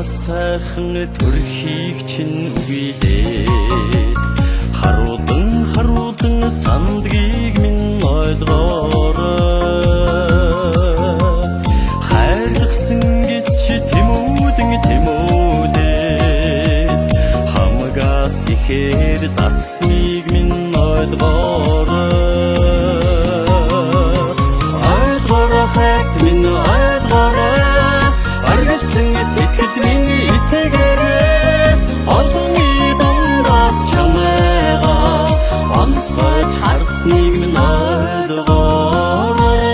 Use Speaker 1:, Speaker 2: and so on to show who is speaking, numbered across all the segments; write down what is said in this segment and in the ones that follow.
Speaker 1: Сайхан төрхийг чинь үгийлээд харуулдан сандгийг минь ойлгоорой хайрлахсан гэж тэмүүлээд хамгаас ихээр дасныг минь ойлгоорой хайт минь ойлгоорой аргасан сэтгэл минь итгээрэй олон дундаас чамайгаа онцгойж харсныг минь ойлгоорой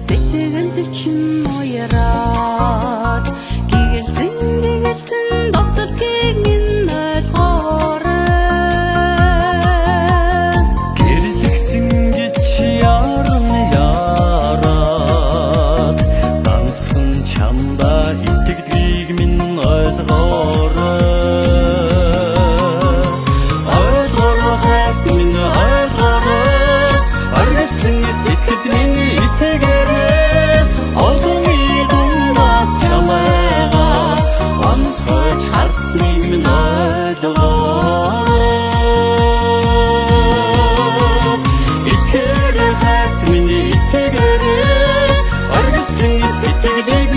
Speaker 1: сэтгэлд чинь уяраад гигэлтэн доктортыг минь ойлгоорой гэрлэгсэн гэж яраад ганцхан чамда итгэдгийг минь ойлгоорой минь ойлгоорой аргасан сэтгэл минь итгээрэй олон дундаас чамайгаа онцгойж харсныг минь ойлгоорой итгээрэй хайт минь итгээрэй аргасан сэтгэлийг